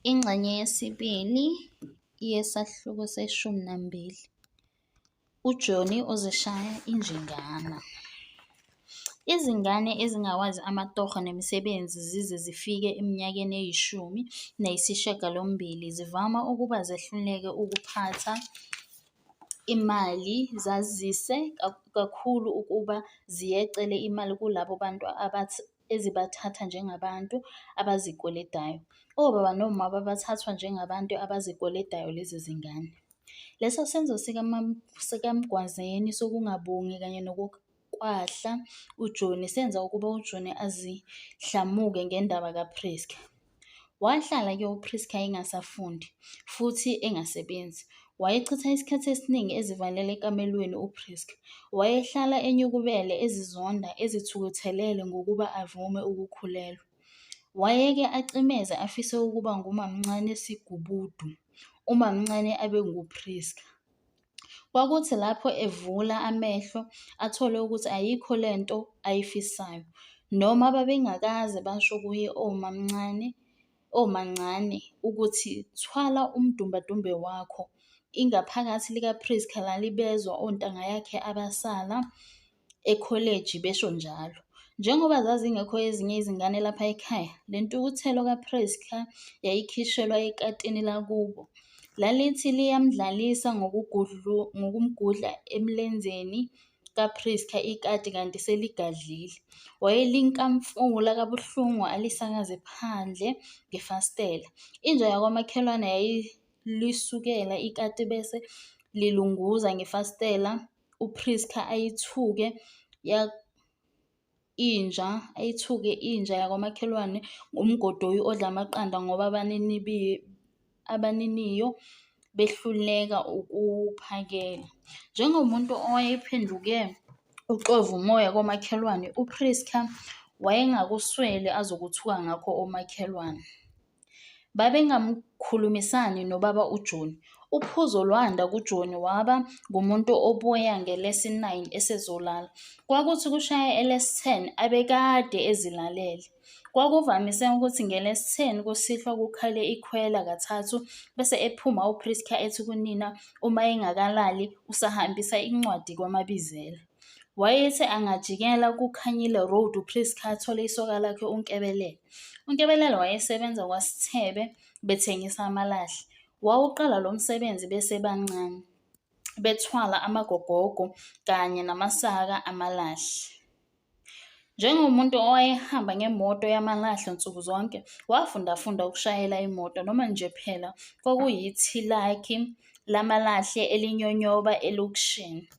Ingxenye yesibili yesahluko se-12. uJohny Ozishaya injingana. Izingane ezingawazi amatoho nemisebenzi zize zifike eminyakeni eyi-18 zivama ukuba zehluleke ukuphatha imali zazise kakhulu ukuba ziyecele imali kulabo bantu ezibathatha njengabantu abazikweledayo. Obaba noma bathathwa njengabantu abazikweledayo lezi zingane. Leso senzo sikaMgwazeni sokungabungi kanye nokukwahla uJohny senza ukuba uJohny azihlamuke ngendaba kaPriska. Wahlala-ke uPriska engasafundi futhi engasebenzi. Wayechitha isikhathi esiningi ezivalele ekamelweni uPriska. Wayehlala enyukubele ezizonda ezithukuthelele ngokuba avume ukukhulelwa. Wayeke acimeze afise ukuba ngumamncane Sigubudu, umamncane abe nguPriska. Kwakuthi lapho evula amehlo athole ukuthi ayikho lento ayifisayo, noma babengakaze basho kuye omancane ukuthi thwala umdumbadumbe wakho. Ingaphakathi likaPriska lalibezwa ontanga yakhe abasala ekholeji besho njalo. Njengoba zazingekho ezinye izingane lapha ekhaya, le ntukuthelo kaPriska yayikhishelwa ekatini lakubo. Lalithi liyamdlalisa ngokumgudla emlenzeni kaPriska ikati kanti seligadlile. Wayelinkamfula kabuhlungu alisakaze phandle ngefastela. Inja yakwamakhelwane yayilisukela ikati bese lilunguza ngefastela. uPriska ayithuke inja yakwamakhelwane ngomgodoyi odla amaqanda ngoba abaniniyo behluleka ukuphakela. Njengomuntu owayephenduke uxovu umoya komakhelwane, uPriska wayengakusweli azokuthuka ngakho omakhelwane. Babengamkhulumisani nobaba uJohny. Uphuzo lwanda kuJohny waba ngumuntu obuya ngeLesi-9 esezolala. Kwakuthi kushaya eLesi-10 abekade ezilalele. Kwakuvamise ukuthi ngeLesi-10 kusihlwa kukhale ikhwela kathathu bese ephuma uPriska ethi kunina uma engakalali usahambisa incwadi kwaMabizela. Wayethi angajikela kuKhanyile Road uPriska athole isoka lakhe uNkebelele. uNkebelele wayesebenza kwaSithebe bethengisa amalahle. Wawuqala lo msebenzi besebancane, bethwala amagogogo kanye namasaka amalahle. Njengomuntu owayehamba ngemoto yamalahle nsuku zonke, wafunda ukushayela imoto noma nje phela kwakuyithilakhi lamalahle elinyonyoba elokishini.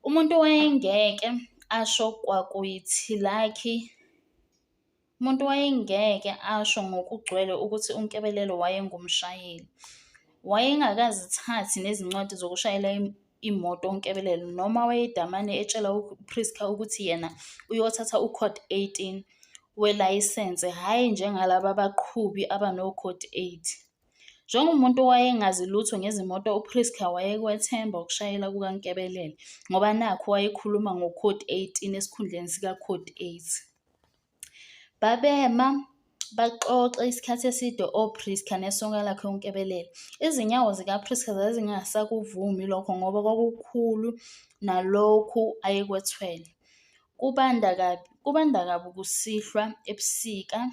Umuntu wayengeke asho ngokugcwele ukuthi uNkebelelo wayengumshayeli. Wayengakazithathi nezincwadi zokushayela imoto uNkebelelo, noma wayedamane etshela uPriska ukuthi yena uyothatha uCode 18 welayisense, hhayi njengalaba abaqhubi abano-Code 8. Njengomuntu owayengazi lutho ngezimoto, uPriska wayekwethemba ukushayela kukaNkebelele ngoba nakhu wayekhuluma ngoCode 18 esikhundleni sikaCode 8. Babema baxoxe isikhathi eside oPriska nesoka lakhe uNkebelele. Izinyawo zikaPriska zazingasakuvumi lokho ngoba kwakukhulu nalokhu ayekwethwele. Kubanda kabi kusihlwa ebusika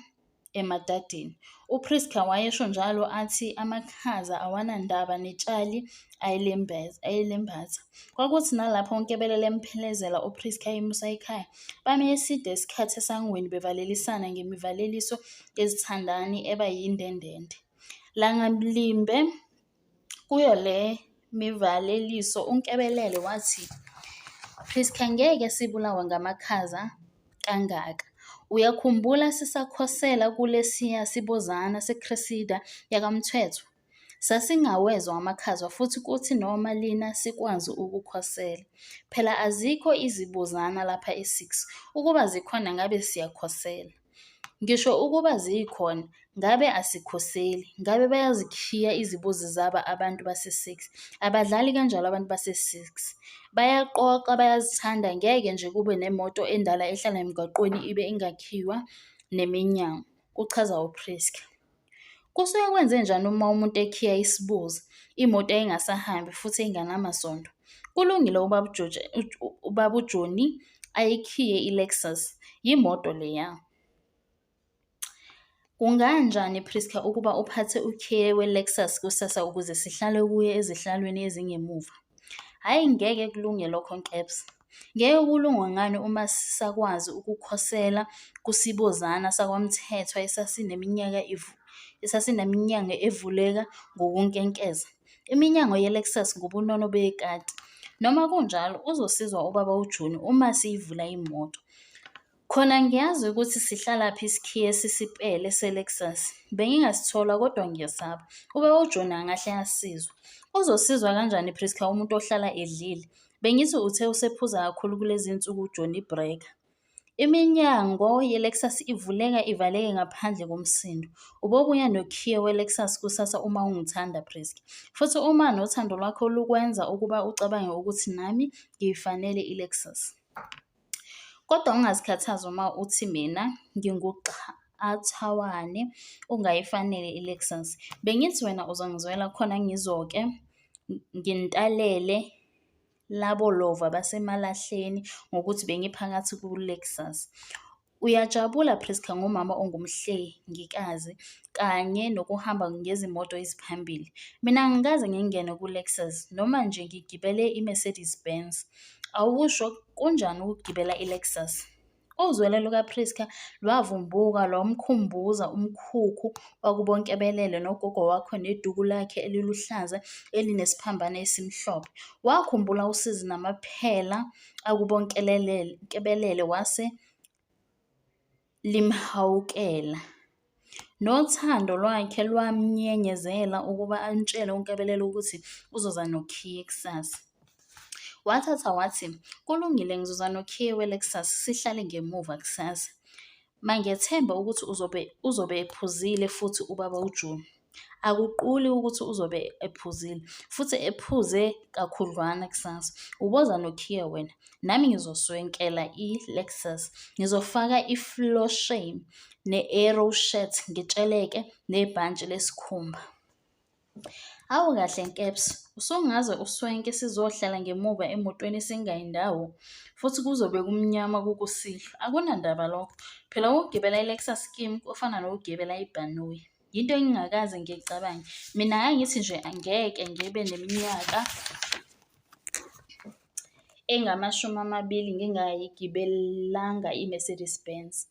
emadadeni. uPriska wayesho njalo athi amakhaza awanandaba netshali ayelembatha. Kwakuthi nalapho uNkebelele emphelezela uPriska emusa ekhaya, bame eside isikhathi esangweni bevalelisana ngemivaleliso yezithandani ebayindendende. Langamlimbe kuyo le mivaleliso uNkebelele wathi, "Priska, ngeke sibulawe ngamakhaza kangaka. Uyakhumbula sisakhosela kulesiya sibozana seCresida yakaMthethwa? Sasingawezwa amakhaza futhi kuthi noma lina sikwazi ukukhosela. Phela azikho izibozana lapha e-6. Ukuba zikhona ngabe siyakhosela. Ngisho ukuba zikhona, ngabe asikhoseli. Ngabe bayazikhiya izibozi zabo abantu base-6. Abadlali kanjalo abantu base-6. Bayaqoqa, bayazithanda, ngeke nje kube nemoto endala ehlala emgwaqweni ibe ingakhiwa neminyango," kuchaza uPriska. Kusuke kwenze njani uma umuntu ekhiya isibuzi, imoto engasahambi futhi enganamasondo? Kulungile ubaba uJohny ayikhiye iLexus, yimoto leya. Kunganjani Priska ukuba uphathe ukhiye weLexus kusasa ukuze sihlale kuye ezihlalweni ezingemuva? Hhayi, ngeke kulunge lokho nkepsi. Ngeke kulunge ngani uma sisakwazi ukukhosela kusibozana sakwamthethwa esasineminyaka evuleka ngokunkenkeza. Iminyango yeLexus ngubunono bekati. Noma kunjalo uzosizwa ubaba uJohny uma siyivula imoto. Khona ngiyazi ukuthi sihlalaphi isikhiye sisipele seLexus. Bengingasithola kodwa ngiyasaba. Ubaba uJohny angahle asizwe. Uzosizwa kanjani Priska umuntu ohlala edlile? Bengithi uthe usephuza kakhulu kulezi nsuku uJohny breaker. Iminyango yeLexus ivuleka ivaleke ngaphandle komsindo. Ubobuya nokhiye weLexus kusasa uma ungithanda Priska. Futhi uma nothando lwakho lukwenza ukuba ucabange ukuthi nami ngiyifanele iLexus. Kodwa ungazikhathazi uma uthi mina nginguqathawane ungayifanele iLexus. Bengithi wena uzongizwela khona ngizoke ngintalele labo lova basemalahleni ngokuthi bengiphakathi kuLexus. Uyajabula Priska ngomama ongumhlengikazi kanye nokuhamba ngezimoto eziphambili. Mina ngikaze ngingene kuLexus noma nje ngigibele iMercedes Benz. Awusho kunjani ukugibela iLexus? Uzwele lukaPriska lwavumbuka lwamkhumbuza umkhukhu wakubonkebelele nogogo wakho neduku lakhe eliluhlaza elinesiphambano esimhlophe. Wakhumbula usizi namaphela akubonkebelele wase limhawukela. Nothando lwakhe lwamnyenyezela ukuba antshele unkebelele ukuthi uzoza nokhiye kusasa. Wathatha wathi, kulungile ngizoza nokhiye weLexus sihlale ngemuva kusasa. Mangethemba ukuthi uzobe ephuzile futhi ubaba uJohny. Akuquli ukuthi uzobe ephuzile futhi ephuze kakhudlwana kusasa. Uboza nokhiye wena, nami ngizoswenkela iLexus. Ngizofaka ifloor shame ne-arrow shirt ngitsheleke nebhantshi lesikhumba. Awu kahle nkepsi, usungaze uswenke sizohlala ngemuva emotweni singayindawo futhi kuzobe kumnyama kukusihlo. Akunandaba lokho. Phela ukugibela iLexus kimi kufana nokugibela ibhanoyi. Yinto engingakaze ngiyicabange. Mina ngangithi nje angeke ngibe neminyaka engamashumi 20 ngingayigibelanga iMercedes Benz.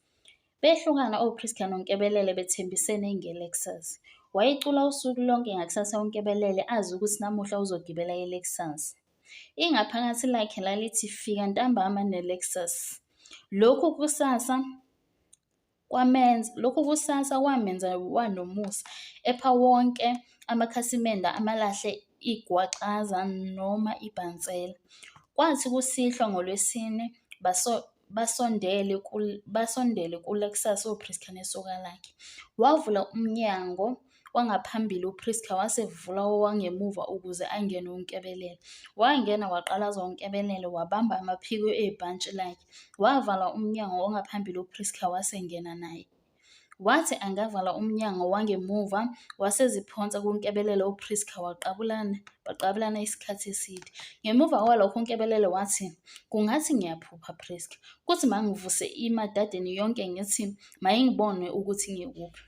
Behlukana oPriska nonkebelele bethembisene ngeLexus. Wayicula usuku lonke ngakusasa unkebelele azi ukuthi namuhla uzogibela iLexus. Ingaphakathi lakhe lalithi fika ntambama neLexus. Lokhu kusasa kwamenza wanomusa epha wonke amakhasimende amalahle igwaqaza noma ibhansela. Kwathi kusihlwa ngoLwesine basondele kuLexus oPriska nesoka lakhe. Wavula umnyango wangaphambili uPriska wasevula owangemuva ukuze angene unkebelele. Wangena waqalaza unkebelele wabamba amaphiko ebhantshi lakhe. Wavala umnyango wangaphambili uPriska wasengena naye. Wathi angavala umnyango wangemuva waseziphonsa kunkebelele uPriska baqabulana isikhathi eside. Ngemuva kwalokho unkebelele wathi, kungathi ngiyaphupha Priska. Kuthi mangivuse imadadeni yonke ngithi mayingibone ukuthi ngikuphi.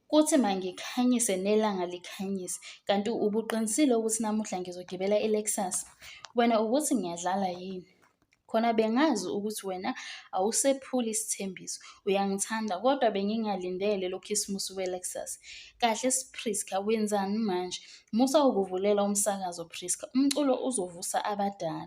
Kuthi mangikhanyise nelanga likhanyise. Kanti ubuqinisile ukuthi namuhla ngizogibela iLexus? Wena ubuthi ngiyadlala yini? Khona bengazi ukuthi wena awusephuli isithembiso. Uyangithanda kodwa bengingalindele lo khisimusi weLexus. Kahle Priska, wenzani manje? Musa ukuvulela umsakazo Priska. Umculo uzovusa abadala.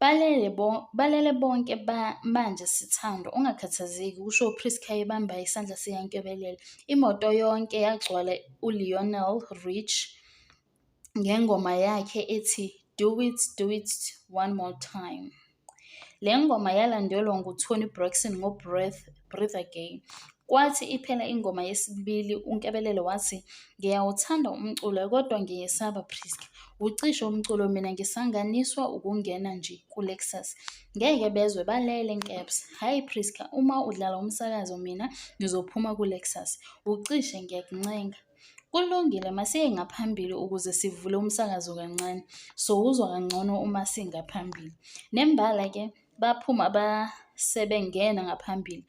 Balele bonke manje sithando ungakhathazeki kusho uPriska ebamba isandla siyankebelele. Imoto yonke yagcwala uLionel Rich ngengoma yakhe ethi Do It One More Time. Le ngoma yalandelwa nguTony Braxton ngoBreathe Again. Kwathi iphela ingoma yesibili uNkebelele wathi, ngiyawuthanda umculo kodwa ngiyesaba Priska. Ucishe umculo mina ngisanganiswa ukungena nje kuLexus. Ngeke bezwe balele Nkebs. Hhayi Priska, uma udlala umsakazo mina ngizophuma kuLexus. Ucishe ngiyakuncenga. Kulungile masiye ngaphambili ukuze sivule umsakazo kancane. Sowuzwa kangcono uma singaphambili. Nembala-ke baphuma basebengena ngaphambili.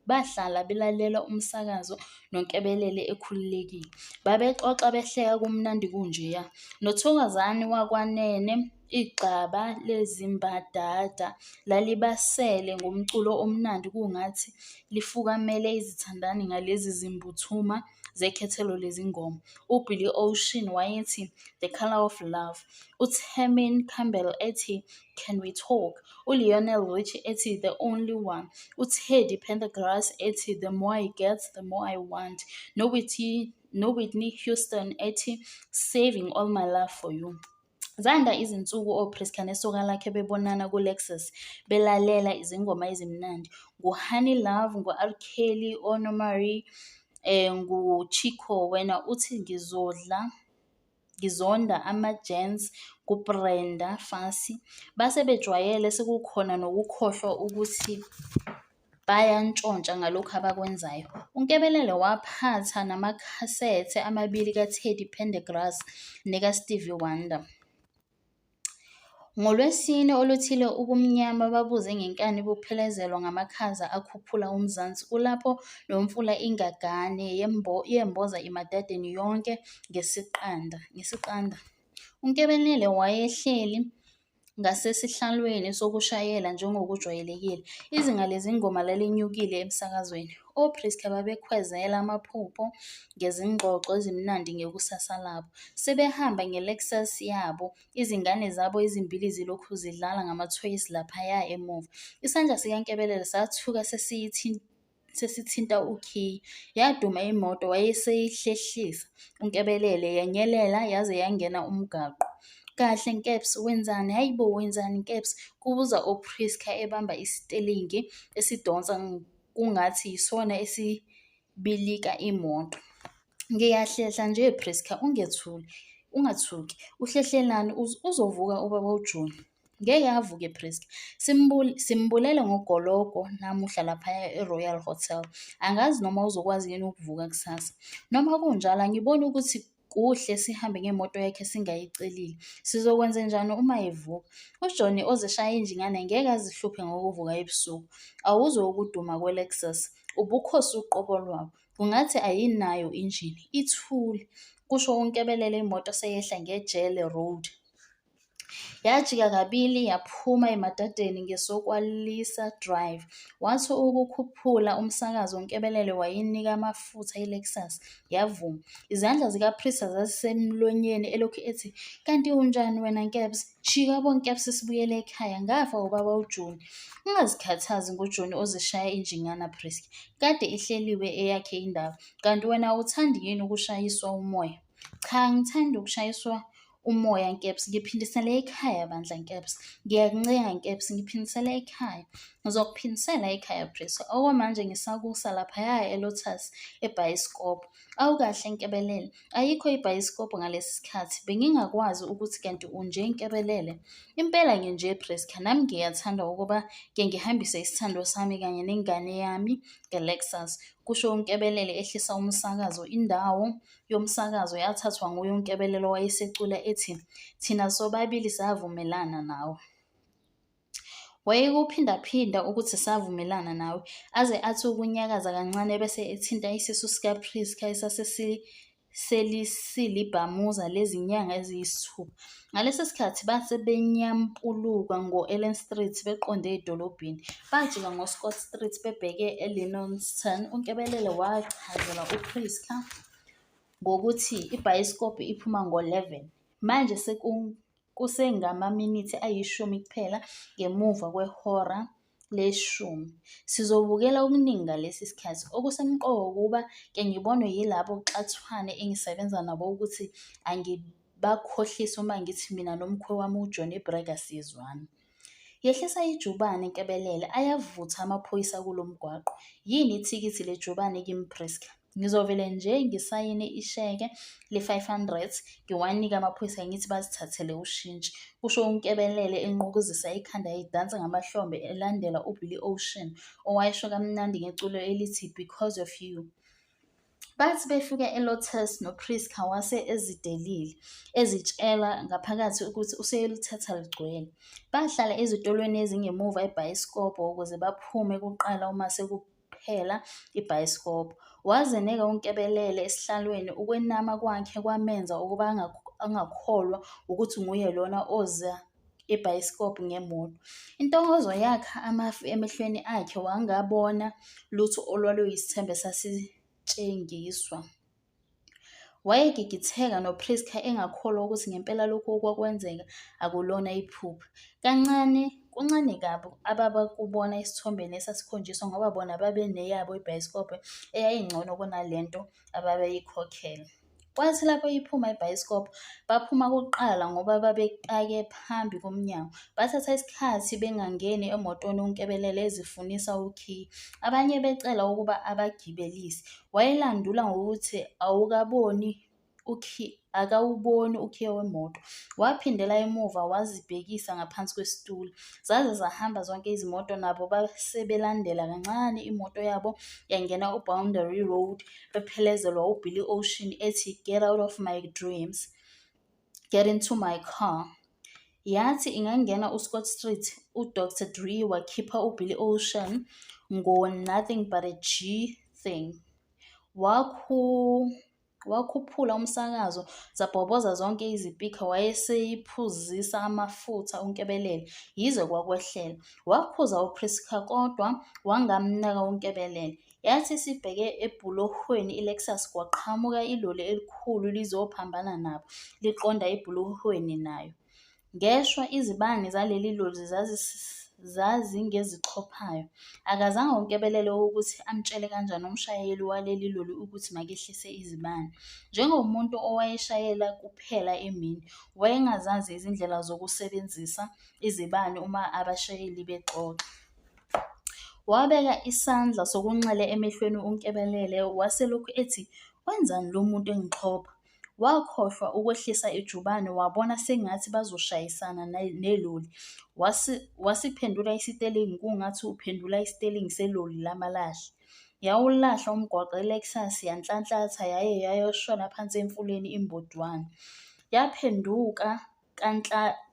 Bahlala belalela umsakazo noNkebelele ekhululekile. Babexoxa behleka kumnandi kunjeya. Nothokozane wakwanene igxaba lezimbadada lalibasele ngomculo omnandi kungathi lifukamele izithandani ngalezi zimbuthuma zekhethelo lezingoma. uBilly Ocean wayethi The Colour of Love, uTermin Campbell ethi Can We Talk, uLionel Richie ethi The Only One, uTeddy Pendergrass ethi The More I Get, The More I Want, Whitney Houston ethi Saving All My Love For You. Zanda izinsuku oPriska nesoka lakhe bebonana kuLexus belalela izingoma ezimnandi nguHoney Love, ngu-R. Kelly, Ono Marie, nguChico wena uthi ngizonda ama-Jens, kuBrenda Fassie. Base bejwayele sekukhona nokukhohlwa ukuthi bayantshontsha ngalokhu abakwenzayo. uNkebelele waphatha namakhasethe amabili kaTeddy Pendergrass nekaStevie Wonder. NgoLwesine oluthile ubumnyama babuze ngenkani buphelezelwa ngamakhaza akhuphula umzansi kulapho nomfula ingagane yemboza imadadeni yonke ngesiqanda. uNkebelele wayehleli ngasesihlalweni sokushayela njengokujwayelekile. Izinga lezingoma lalinyukile emsakazweni. OPriska babekhwezela amaphupho ngezingxoxo ezimnandi ngekusasa labo. Sebehamba ngeLexus yabo, izingane zabo ezimbili zilokhu zidlala ngamathoyisi laphaya emuva. Isandla sikaNkebelele sathuka sesithinta ukhiyi. Yaduma imoto wayeseyihlehlisa. uNkebelele yanyelela yaze yangena umgwaqo. Kahle Nkebs, wenzani? Hayibo, wenzani Nkebs? Kubuza oPriska ebamba isitelingi esidonsa kungathi yisona esibilika imoto. Ngiyahlehla nje Priska, ungathuki. Uhlehlelani? Uzovuka ubaba uJohny. Ngeke avuke Priska. Simbulele ngogologo namuhla laphaya eRoyal Hotel. Angazi noma uzokwazi yini ukuvuka kusasa. Noma kunjalo angiboni ukuthi kuhle sihambe ngemoto yakhe singayicelile. Sizokwenza njani uma evuka? uJohny Ozishaya injingana ngeke azihluphe ngokuvuka ebusuku. Awuzwe ukuduma kweLexus. Ubukhosi uqobo lwabo. Kungathi ayinayo injini. Ithule. Kusho uNkebelele imoto seyehla ngejele road. Yajika kabili yaphuma emadadeni ngesokwalisa drive. Wathi ukukhuphula umsakazo uNkebelele wayinika amafutha iLexus yavuma. Izandla zikaPriska zazisemlonyeni elokhu ethi, kanti unjani wena Nkebs? Jika bo Nkebs sibuyele ekhaya. Ngafa ubaba uJohny. Ungazikhathazi nguJohny Ozishaya injingana Priska. Kade ihleliwe eyakhe indaba. Kanti wena awuthandi yini ukushayiswa umoya? Cha, angithandi ukushayiswa umoya Nkebs. Ngiphindisele ekhaya bandla Nkebs. Ngiyakuncenga Nkebs, ngiphindisele ekhaya. Ngizokuphindisela ekhaya Priska. Okwamanje ngisakusa laphaya eLotus ebhayisikobho. Awukahle Nkebelele. Ayikho ibhayisikobho ngalesi sikhathi. Bengingakwazi ukuthi kanti unje Nkebelele. Impela nginje Priska. Nami ngiyathanda ukuba ngihambise isithando sami kanye nengane yami ngeLexus. Kusho uNkebelele ehlisa umsakazo. Indawo yomsakazo yathathwa nguye uNkebelele wayesecula ethi, thina sobabili savumelana nawe. Wayekuphindaphinda ukuthi savumelana nawe, aze athi ukunyakaza kancane bese ethinta isisu sikaPriska esaselisilibhamuza lezinyanga eziyisithupha. Ngalesi sikhathi base benyampuluka ngo-Allen Street beqonde edolobheni. Bajika ngoScott Street bebheke eLeoniston. uNkebelele wachazela uPriska ngokuthi ibhayisikobho iphuma ngo-11. Manje kusengamaminithi ayishumi kuphela ngemuva kwehora leshumi. Sizobukela okuningi ngalesi sikhathi. Okusemqoka ukuba ke ngibonwe yilabo xathwane engisebenza nabo ukuthi angibakhohlisi uma ngithi mina nomkhwe wami uJohny Brega sizwana. Yehlisa ijubane Nkebelele ayavutha amaphoyisa kulo mgwaqo. Yini ithikithi lejubane kimi Priska? Ngizovele nje ngisayine isheke le-500 ngiwanike amaphoyisa ngithi bazithathele ushintshi, kusho uNkebelele enqukuzisa ikhanda edansa ngamahlombe elandela uBilly Ocean owayesho kamnandi ngeculo elithi Because of You. Bathi befika eLotus noPriska wase ezidelile, ezitshela ngaphakathi ukuthi useyolithatha ligcwele. Bahlala ezitolweni ezingemuva ebhayisikobho ukuze baphume kuqala uma sekuphela ibhayisikobho. Wazeneka uNkebelele esihlalweni, ukwenama kwakhe kwamenza ukuba angakholwa ukuthi nguye lona oza ebhayisikobho ngemoto. Intokozo yakha amafu emehlweni akhe, wangabona lutho olwaluyisithembe sasitshengiswa. Wayegigitheka noPriska engakholwa ukuthi ngempela lokhu okwakwenzeka akulona iphupha. Kuncane kabi ababakubona esithombeni esasikhonjiswa ngoba bona babeneyabo ibhayisikobho eyayingcono kunalento ababeyikhokhela. Kwathi lapho iphuma ibhayisikobho, baphuma kuqala ngoba babepake phambi komnyango. Bathatha isikhathi bengangeni emotweni uNkebelele ezifunisa ukhiye, abanye becela ukuba abagibelise. Wayelandula ngokuthi akawuboni ukhiye wemoto. Waphindela emuva wazibhekisa ngaphansi kwesitulo. Zaze zahamba zonke izimoto, nabo basebelandela kancane. Imoto yabo yangena uBoundary Road bephelezelwa uBilly Ocean ethi Get out of my dreams, get into my car. Yathi ingangena uScott Street, uDr Dre wakhipha uBilly Ocean ngo-Nothing But a G Thing. Wakhuphula umsakazo, zabhoboza zonke izipika. Wayeseyiphuzisa amafutha uNkebelele, yize kwakwehlela. Waphuza uPriska kodwa wangamnaka uNkebelele. Yathi sibheke ebhulohweni iLexus, kwaqhamuka iloli elikhulu lizophambana nabo, liqonda ebhulohweni nayo. Ngeshwa izibani zaleli loli zazingezixhophayo. Akazange uNkebelele ukuthi amtshele kanjani umshayeli waleli loli ukuthi makehlise izibani. Njengomuntu owayeshayela kuphela emini, wayengazazi izindlela zokusebenzisa izibani uma abashayeli bexoxa. Wabeka isandla sokunxele emehlweni uNkebelele waselokhu ethi, wenzani lo muntu engixhopha? Wakhohlwa ukwehlisa ijubane, wabona sengathi bazoshayisana neloli. Wasiphendula isitelingi kungathi uphendula isitelingi seloli lamalahle. Yawulahla umgwaqo iLexus yanhlanhlatha yaye yayoshona phansi emfuleni imbodwana. Yaphenduka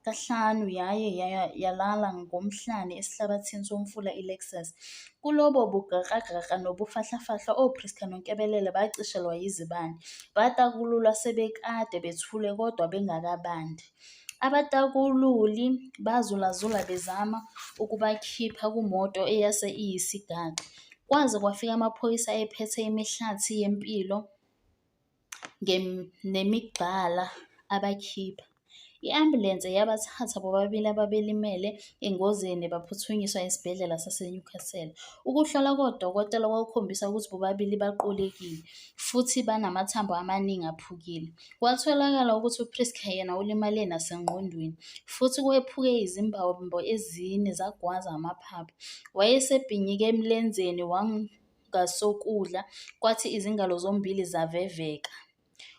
kahlanu yaye yalala ngomhlane esihlabathini somfula iLexus. Kulobo bugaqa nobufahlafahla oPriska noNkebelele bacishelwa yizibani. Batakululwa sebekade bethule kodwa bengakabandi. Abatakululi bazulazula bezama ukubakhipha kumoto eyase iyisigaxa. Kwaze kwafika amaphoyisa ephethe imihlathi yempilo nemigqala abakhipha. I-ambulense yabathatha bobabili ababelimele engozini baphuthunyiswa esibhedlela saseNewcastle. Ukuhlola kodokotela kwakukhombisa ukuthi bobabili baqulekile futhi banamathambo amaningi aphukile. Kwatholakala ukuthi uPriska yena ulimale nasengqondweni futhi kwephuke izimbambo ezine zagwaza amaphaphu. Wayesebhinyike emlenzeni wangasokudla, kwathi izingalo zombili zaveveka.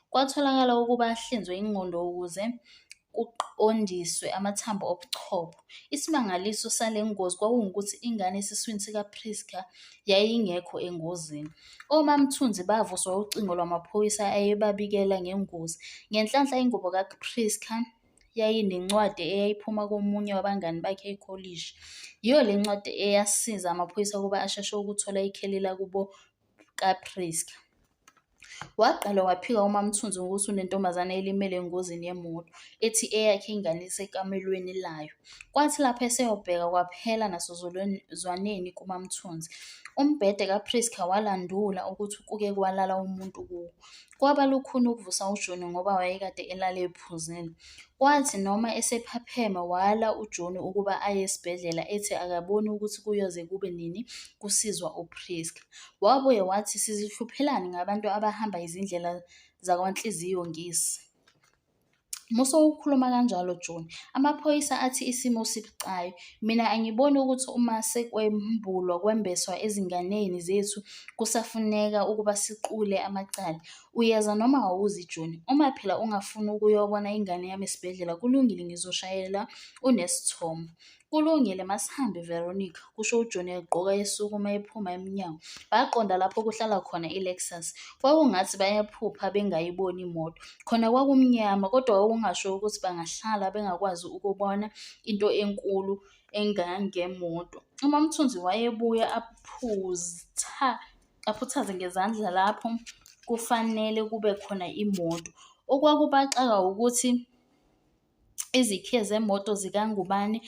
Kwatholakala ukuba ahlinzwe ingqondo ukuze kuqondiswe amathambo obuchopho. Isimangaliso sale ngozi kwakungukuthi ingane esiswini sikaPriska yayingekho engozini. OMamthunzi bavuswa ucingo lwamaphoyisa ayebabikela ngengozi. Ngenhlanhla ingubo kaPriska yayinencwadi eyayiphuma komunye wabangani bakhe ekholishi. Yiyo le ncwadi eyasiza amaphoyisa ukuba asheshe ukuthola ikheli lakubo kaPriska. Waqala waphika uMamthunzi ukuthi unentombazane elimele engozini yemoto, ethi eyakhe ingane isekamelweni layo. Kwathi lapho eseyobheka kwaphela nasozwaneni kuMamthunzi. Umbhede kaPriska walandula ukuthi kuke kwalala umuntu kuwo. Kwaba lukhuni ukuvusa uJohny ngoba wayekade elale ephuzile. Kwathi noma esephaphema wala uJohny ukuba aye esibhedlela, ethi akaboni ukuthi kuyoze kube nini kusizwa uPriska. Wabuye wathi sizihluphelani ngabantu abahamba izindlela zakwanhliziyo ngisi. Muso ukhuluma kanjalo John, amaphoyisa athi isimo sibucayi. Mina angiboni ukuthi uma sekwembulwa kwembeswa ezinganeni zethu kusafuneka ukuba siqule amacala. Uyeza noma awuzi John? Uma phela ungafuni ukuyobona ingane yami esibhedlela, kulungile ngizoshayela uNesithomo. Kulungile masihambe Veronica, kusho uJohn egqoka esukuma ephuma emnyango. Baqonda lapho kuhlala khona iLexus. Kwakungathi bayaphupha bengayiboni imoto. Khona kwakumnyama kodwa kwakungasho ukuthi bangahlala bengakwazi ukubona into enkulu engangemoto. UMamthunzi wayebuye aphuthaze ngezandla lapho kufanele kube khona imoto. Okwakubaxaka ukuthi izikhiye zemoto zikangubane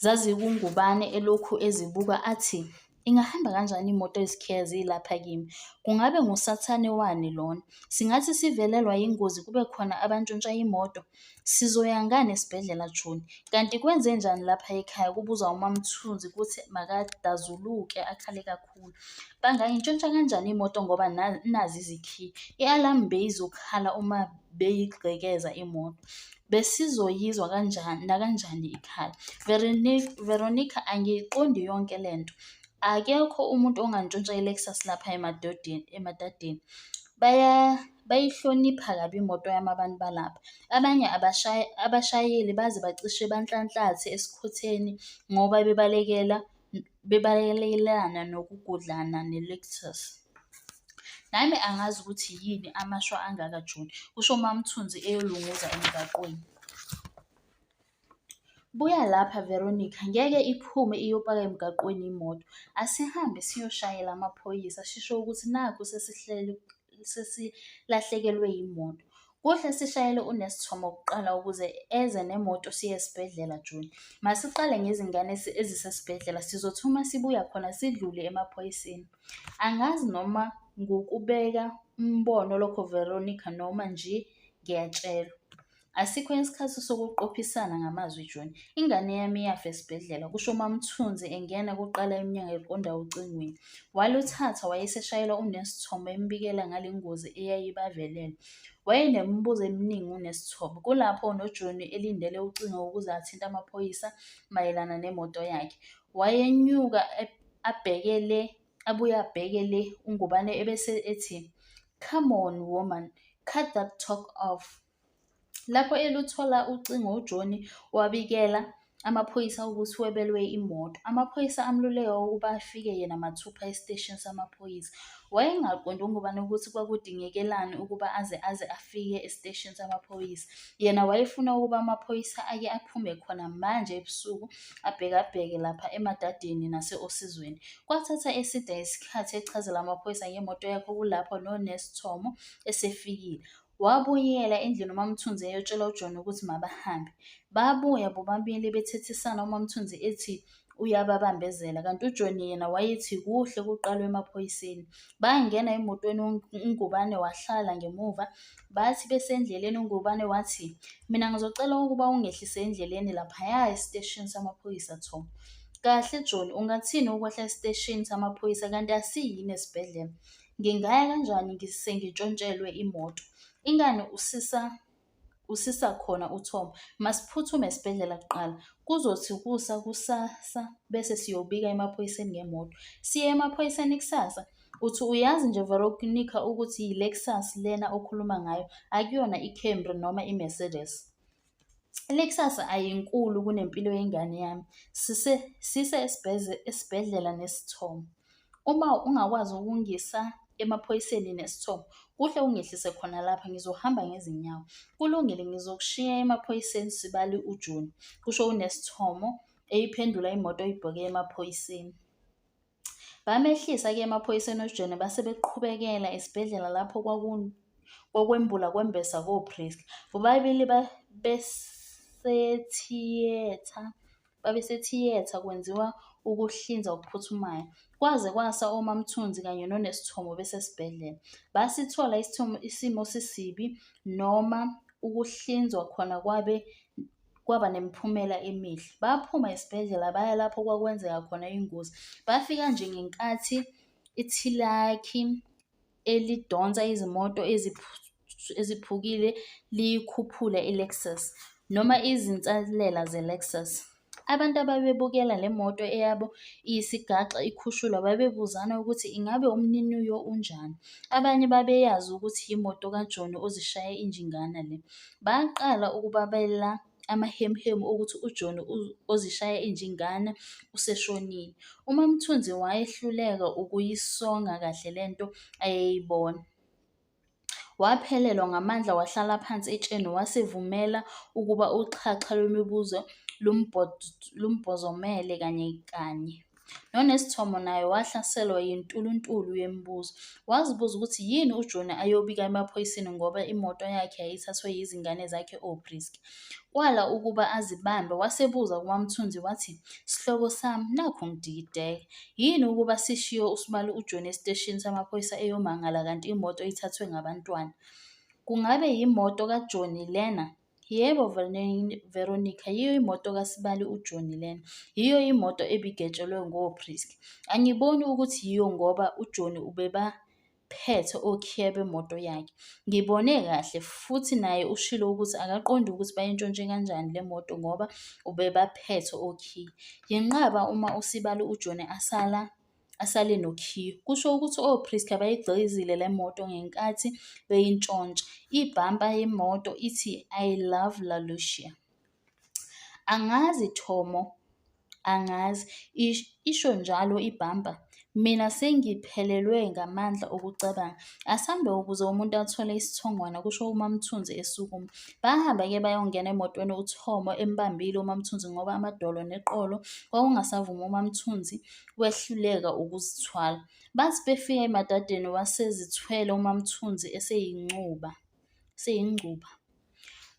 zazikungubane elokhu ezibuka athi, ingahamba kanjani imoto ezikhiye zilapha kimi? Kungabe ngusathane wani lona? Singathi sivelelwa yingozi kube khona abantshontsha imoto. Sizoya ngani esibhedlela John? Kanti kwenze njani lapha ekhaya? Kubuza uMamthunzi kuthi makadazuluke akhale kakhulu. Bangayintshontsha kanjani imoto ngoba nazi izikhiye? I-alarm beyizokhala uma beyigqekeza imoto. Besizoyizwa nakanjani ikhala? Veronica, angiyiqondi yonke lento. Akekho umuntu ongantshontsha iLexus lapha emadadeni. Bayihlonipha kabi imoto yamabantu balapha. Abanye abashayeli baze bacishe banhlanhlathe esikhotheni ngoba bebalekela nokugudlana neLexus. Nami angazi ukuthi yini amashwa angaka John, kusho uMamthunzi eyolunguza emgaqweni. Buya lapha Veronica, ngeke iphume iyopaka emgaqweni imoto. Asihambe siyoshayela amaphoyisa sisho ukuthi nakhu sesilahlekelwe imoto. Kuhle sishayele uNesithomo kuqala ukuze eze nemoto siye esibhedlela John. Masiqale ngezingane ezisesibhedlela, sizothuma sibuya khona sidlule emaphoyiseni. Angazi noma ngokubeka umbono lokho Veronica noma nje ngiyatshela. Asikho isikhathi sokuqophisana ngamazwi John. Ingane yami yafa esibhedlela, kusho uMamthunzi engena kuqala iminyango eqonda ucingweni. Waluthatha wayeseshayela uNesithomo embikela ngale ngozi eyayibavelele. Wayenemibuzo eminingi uNesithomo. Kulapho noJohn elindele ucingo ukuze athinte amaphoyisa mayelana nemoto yakhe. Wayenyuka abuye abhekele ungubane ebese ethi, come on woman, cut that talk off. Lapho eluthola ucingo uJohn wabikela amaphoyisa ukuthi webelwe imoto. Amaphoyisa amluleka ukuba afike yena mathupha esiteshini samaphoyisa. Wayengaqondi ungubane ukuthi kwakudingekelani ukuba aze afike esiteshini samaphoyisa. Yena wayefuna ukuba amaphoyisa ake aphume khona manje ebusuku abhekabheke lapha emadadeni nase-Osizweni. Kwathatha eside isikhathi echazela amaphoyisa ngemoto yakhe kulapho noNesithomo esefikile. Wabuyela endlini uMamthunzi eyotshela uJohn ukuthi mabahambe. Babuya bobabili bethethisana, uMamthunzi ethi uyababambezela kanti uJohn yena wayethi kuhle kuqalwe emaphoyiseni. Bangena emotweni, ungubane wahlala ngemuva. Bathi besendleleni ungubane wathi, mina ngizocela ukuba ungehlise endleleni laphaya esiteshini samaphoyisa Tom. Kahle John, ungathini ukwehla esiteshini samaphoyisa kanti asiyini esibhedlela? Ngingaya kanjani sengitshontshelwe imoto? Ingane usisa khona uTom. Masiphuthume esibhedlela kuqala. Kuzothi kusasa bese siyobika emaphoyiseni ngemoto. Siye emaphoyiseni kusasa. Uthi uyazi nje Veronica ukuthi iLexus lena okhuluma ngayo, akuyona iCamry noma iMercedes. iLexus ayinkulu kunempilo yengane yami. Sise esibhedlela Nesithomo. Uma ungakwazi ukungisa emaphoyiseni Nesithomo, kuhle ungehlise khona lapha, ngizohamba ngezinyawo. Kulungile, ngizokushiya emaphoyiseni sibali uJohn, kusho uNesithomo eyiphendula imoto oyibheke emaphoyiseni. Bamehlisa-ke emaphoyiseni uJohn base beqhubekela esibhedlela lapho kwakwembula kwembesa koPriska. Bobabili babesethiyetha kwenziwa ukuhlinza okuphuthumayo. Kwaze kwasa oMamthunzi kanye noNesithomo besesibhedlela. Basithola isimo sisibi noma ukuhlinzwa khona kwaba nemiphumela emihle. Baphuma esibhedlela baya lapho kwakwenzeka khona ingozi. Bafika nje ngenkathi ithilakhi elidonsa izimoto eziphukile liyikhuphule iLexus noma izinsalela zeLexus. Abantu ababebukela le moto eyabo iyisigaxa ikhushulwa babebuzana ukuthi ingabe umniniyo unjani. Abanye babeyazi ukuthi yimoto kaJohny Ozishaya injingana le. Baqala ukubabela amahemhemu ukuthi uJohny Ozishaya injingana useshonile. UMamthunzi wayehluleka ukuyisonga kahle lento ayeyibona. Waphelelwa ngamandla wahlala phansi etsheni wasevumela ukuba uxhaxha lwemibuzo lumbhozomele kanye kanye. NoNesithomo naye wahlaselwa yintuluntulu yemibuzo. Wazibuza ukuthi yini uJohny ayobika emaphoyiseni ngoba imoto yakhe yayithathwe yizingane zakhe oPriska. Kwala ukuba azibambe wasebuza kuMamthunzi wathi, "Sihlobo sami, nakhu ngidikideka. Yini ukuba sishiye usibali uJohny esiteshini samaphoyisa eyomangala kanti imoto ithathwe ngabantwana? Kungabe yimoto kaJohny lena?" "Yebo Veronica, yiyo imoto kasibali uJohny lena. Yiyo imoto ebigetshelwe ngoPriska. Angiboni ukuthi yiyo ngoba uJohny ubebaphethe okhiye bemoto yakhe. Ngibone kahle futhi naye ushilo ukuthi akaqondi ukuthi bayintshontshe kanjani le moto ngoba ubebaphethe okhiye. Yenqaba uma usibali uJohny asale nokhiye. Kusho ukuthi oPriska bayigqizile le moto ngenkathi beyintshontsha. Ibhampa yemoto ithi I love Lalucia." "Angazi Thomo, angazi. Isho njalo ibhampa. Mina sengiphelelwe ngamandla okucabanga. Asambe ukuze umuntu athole isithongwana," kusho uMamthunzi esukuma. Bahamba-ke bayongena emotweni uThomo embambile uMamthunzi ngoba amadolo neqolo kwakungasavumi uMamthunzi wehluleka ukuzithwala. Bathi befika emadadeni wasezithwele uMamthunzi eseyincuba.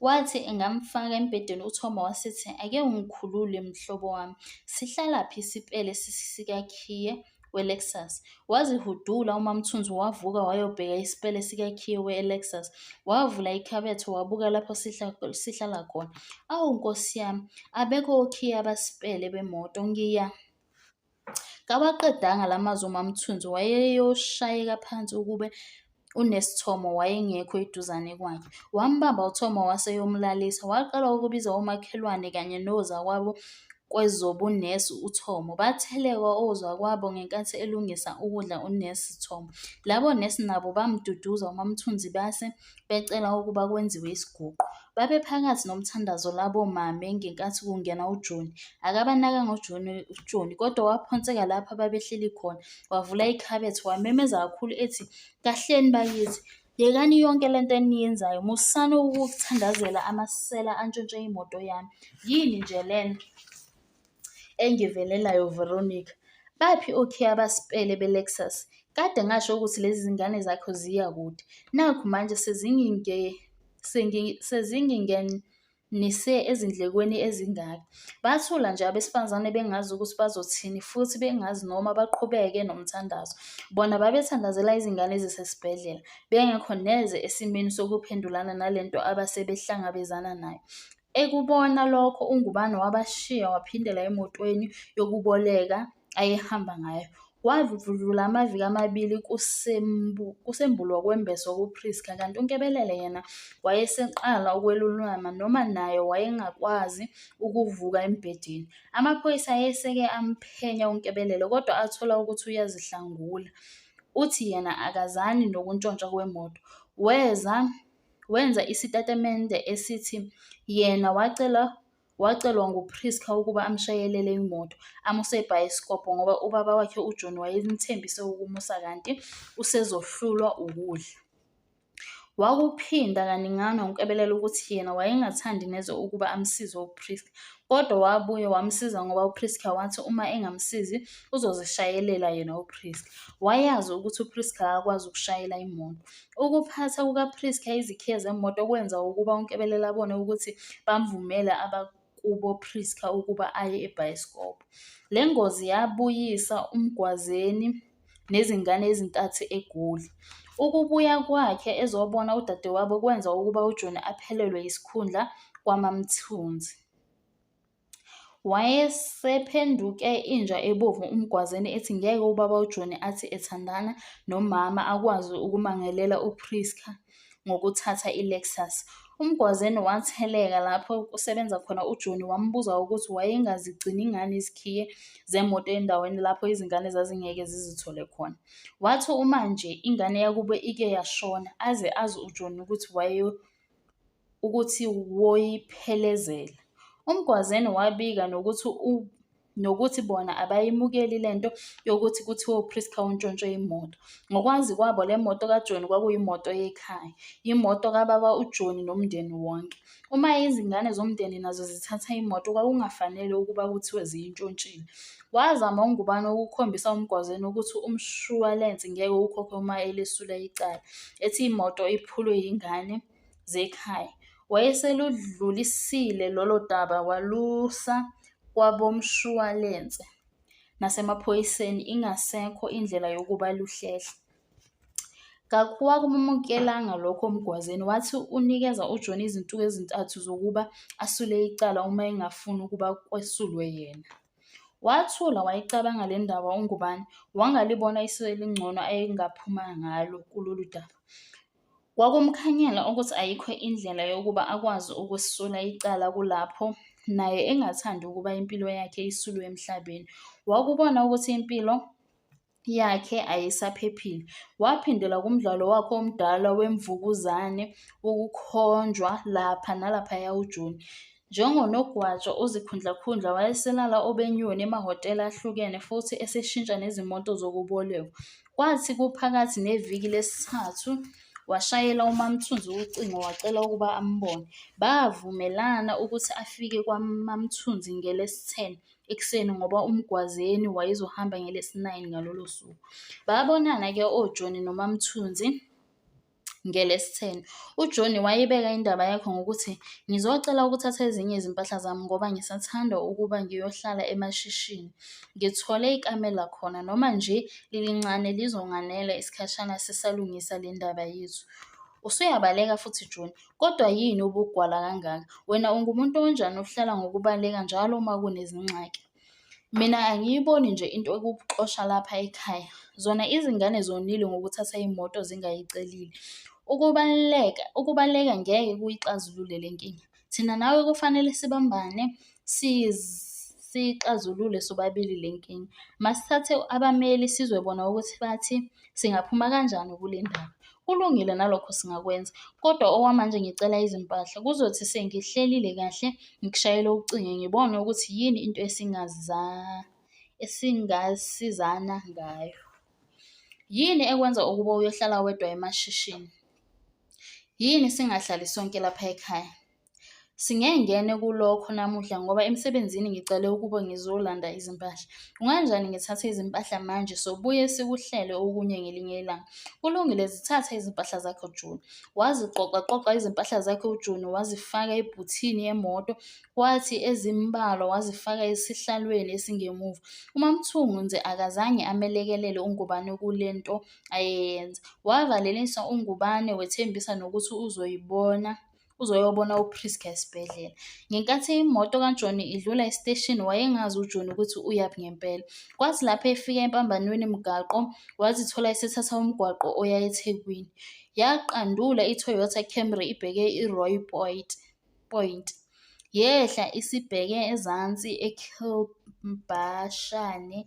Wathi engamfaka embhedeni uThomo wasithi, "Ake ungikhulule mhlobo wami. Sihlalaphi isipele sikakhiye weLexus?" Wazihudula uMamthunzi wavuka wayobheka isipele sikakhiye weLexus. Wavula ikhabethe wabuka lapho sihlala khona. "Awu Nkosi yami, abekho okhiye abasipele bemoto Kawaqedanga la mazwi uMamthunzi wayeyoshayeka phansi ukube uNesithomo wayengekho eduzane kwakhe. Wambamba uThomo waseyomlalisa. Waqala ukubiza omakhelwane kanye nozakwabo kwezobunesi uThomo. Bathelekwa ozakwabo ngenkathi elungisa ukudla uNesithomo. Labo nesi nabo bamduduza uMamthunzi base becela ukuba kwenziwe isiguqo. Babephakathi nomthandazo labo mame ngenkathi kungena uJohny. Akabanakanga uJohny kodwa waphonseka lapha babehleli khona. Wavula ikhabethe wamemeza kakhulu ethi, "Kahleni bakithi, yekani yonke lento eniyenzayo. Musani ukuthandazela amasela antshontshe imoto yami. Yini nje lena engivelelayo Veronica? Baphi okhiye abasipele beLexus? Kade ngasho ukuthi lezi zingane zakho ziya kude. Nakhu manje sezingingenise ezindlekweni ezingaka." Bathula nje abesifazane bengazi ukuthi bazothini futhi bengazi noma baqhubeke nomthandazo. Bona babethandazela izingane ezisesibhedlela, bengekho neze esimeni sokuphendulana nalento abasebehlangabezana nayo. Ekubona lokho uNgubane wabashiya waphindela emotweni yokuboleka ayehamba ngayo. Wadlula amaviki amabili kusembulwa kwembeso kuPriska kanti uNkebelele yena wayeseqala ukwelulama noma naye wayengakwazi ukuvuka embhedeni. Amaphoyisa ayeseke amphenya uNkebelele kodwa athola ukuthi uyazihlangula. Uthi yena akazani nokuntshontsha kwemoto. Wenza isitatimende esithi yena wacelwa nguPriska ukuba amshayelele imoto, amuse ebhayisikobho ngoba ubaba wakhe uJohny wayemthembise ukumusa kanti usezohlulwa ukudla. Wakuphinda kaningana uNkebelele ukuthi yena wayengathandi neze ukuba amsize uPriska, kodwa wabuye wamsiza ngoba uPriska wathi uma engamsizi uzozishayelela yena uPriska. Wayazi ukuthi uPriska akakwazi ukushayela imoto. Ukuphatha kukaPriska izikhiye zemoto kwenza ukuba uNkebelele abone ukuthi bamvumela abakubo Priska ukuba aye ebhayisikobho. Le ngozi yabuyisa uMgwazeni nezingane ezintathu eGoli. Ukubuya kwakhe ezobona udadewabo kwenza ukuba uJohny aphelelwe yisikhundla kwaMamthunzi. Wayesephenduke inja ebovu uMgwazeni ethi ngeke ubaba uJohny athi ethandana nomama akwazi ukumangalela uPriska ngokuthatha iLexus. uMgwazeni watheleka lapho kusebenza khona uJohny wambuza ukuthi wayengazigcini ngani izikhiye zemoto endaweni lapho izingane zazingeke zizithole khona. Wathi uma nje ingane yakubo ike yashona aze azi uJohny ukuthi woyiphelezela. uMgwazeni wabika nokuthi bona abayimukeli lento yokuthi kuthiwa uPriska untshontshe imoto. Ngokwazi kwabo le moto kaJohny kwakuyimoto yekhaya, imoto kababa uJohny nomndeni wonke. Uma izingane zomndeni nazo zithatha imoto kwakungafanele ukuba kuthiwe ziyintshontshile. Wazama ungubane ukukhombisa uMgwazeni ukuthi umshwalense ngeke ukhokhe uma elesula icala, ethi imoto iphulwe yingane zekhaya. Wayeseludlulisile lolo daba walusa kwabomshwalense nasemaphoyiseni ingasekho indlela yokuba luhlehla. Kakwamukelanga lokho uMgwazeni, wathi unikeza uJohny izinsuku ezintathu zokuba asule icala uma engafuni ukuba kwesulwe yena. Wathula wayicabanga le ndaba ungubane, wangalibona isu elingcono ayengaphuma ngalo kulolu daba. Kwakumkhanyela ukuthi ayikho indlela yokuba akwazi ukusula icala kulapho naye engathandi ukuba impilo yakhe isulwe emhlabeni. Wakubona ukuthi impilo yakhe ayisaphephile. Waphindela kumdlalo wakhe omdala wemvukuzane wokukhonjwa lapha nalaphaya uJohny. Njengonogwaja uzikhundlakhundla wayeselala obenyoni emahhotela ahlukene futhi eseshintsha nezimoto zokubolekwa. Kwathi kuphakathi neviki lesithathu washayela uMamthunzi ucingo wacela ukuba ambone. Bavumelana ukuthi afike kwaMamthunzi ngeLesi-10 ekuseni ngoba uMgwazeni wayezohamba ngeLesi-9 ngalolo suku. Babonana-ke oJohny noMamthunzi ngeLesi-10. uJohny wayibeka indaba yakhe ngokuthi, ngizocela ukuthatha ezinye izimpahla zami ngoba ngisathanda ukuba ngiyohlala emashishini. Ngithole ikamela khona, noma nje lilincane lizonganela isikhashana sisalungisa le ndaba yethu. Usuyabaleka futhi Johnny, kodwa yini ubugwala kangaka? Wena ungumuntu onjani ohlala ngokubaleka njalo uma kunezingxaki? Mina angiyiboni nje into ekuxosha lapha ekhaya. Zona izingane zonile ngokuthatha imoto zingayicelile. Ukubaleka ngeke kuyixazulule le nkinga. Thina nawe kufanele sibambane sixazulule sobabili le nkinga. Masithathe abameli sizwe bona ukuthi bathi singaphuma kanjani kule ndaba. Kulungile nalokho singakwenza, kodwa okwamanje ngicela izimpahla. Kuzothi sengihlelile kahle ngikushayele ucingo ngibone ukuthi yini into esingasizana ngayo. Yini ekwenza ukuba uyohlala wedwa emashishini? Yini singahlali sonke lapha ekhaya? Singengene kulokho namuhla ngoba emsebenzini ngicele ukuba ngizolanda izimpahla. Kunganjani ngithathe izimpahla manje sobuye sikuhlele okunye ngelinye ilanga? Kulungile, zithathe izimpahla zakho Johnny. Waziqoqa izimpahla zakhe uJohny wazifaka ebhuthini yemoto, kwathi ezimbalwa wazifaka esihlalweni esingemuva. uMamthunzi akazange amelekelele ungubane kulento ayeyenza. Wavalelisa ungubane wethembisa nokuthi uzoyobona uPriska esibhedlela. Ngenkathi imoto kaJohny idlula esiteshini wayengazi uJohny ukuthi uyaphi ngempela. Kwathi lapho efika empambanweni mgaqo wazithola esethatha umgwaqo oya eThekwini. Yaqandula iToyota Camry ibheke iRoy Point. Yehla isibheke ezansi eKilbashane.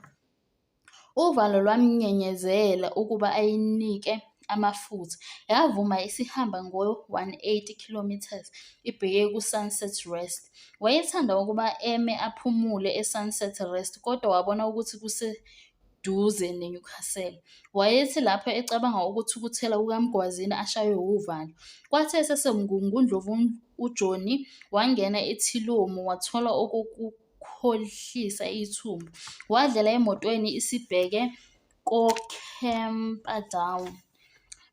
Uvalo lwamnyenyezela ukuba ayinike amafutha. Yavuma isihamba ngo-180 kilometers ibheke ku-Sunset Rest. Wayethanda ukuba eme aphumule eSunset Rest kodwa wabona ukuthi kuseduze neNewcastle. Wayethi lapho ecabanga ukuthukuthela kukaMgwazini ashaywe uvalo. Kwathi esesemgungundlovu uJohny wangena ethilomu wathola okukukhohlisa ithumbu. Wadlela emotweni isibheke koKemperdown.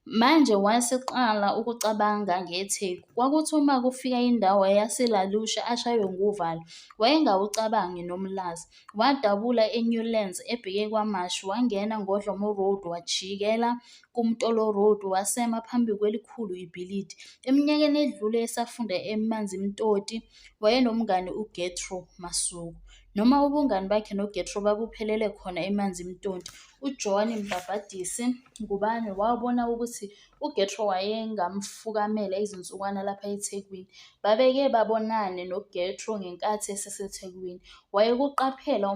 Manje waseqala ukucabanga ngeTheku. Kwakuthi uma kufika indawo yaseLalusha ashaywe nguvalo, wayengawucabangi nomlazi. Wadabula eNewlands ebheke kwaMashi, wangena ngoDlomo Road wajikela kuMtolo Road wasema phambi kwelikhulu ibhilidi. Eminyakeni edlule esafunda eManzimtoti wayenomngani uGetro Masuku. Noma ubungani bakhe noGetro babuphelele khona emanzi Mntombi, uJohny Mbabadisi Ngubane wabona ukuthi uGetro wayengamfukamela izinsukwana lapha eThekwini. Babeke babonane noGetro ngenkathi eseseThekwini. Wayekuqaphela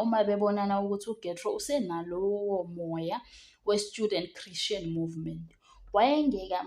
uma bebonana ukuthi uGetro usenalowo moya we-Student Christian Movement. Wayengeka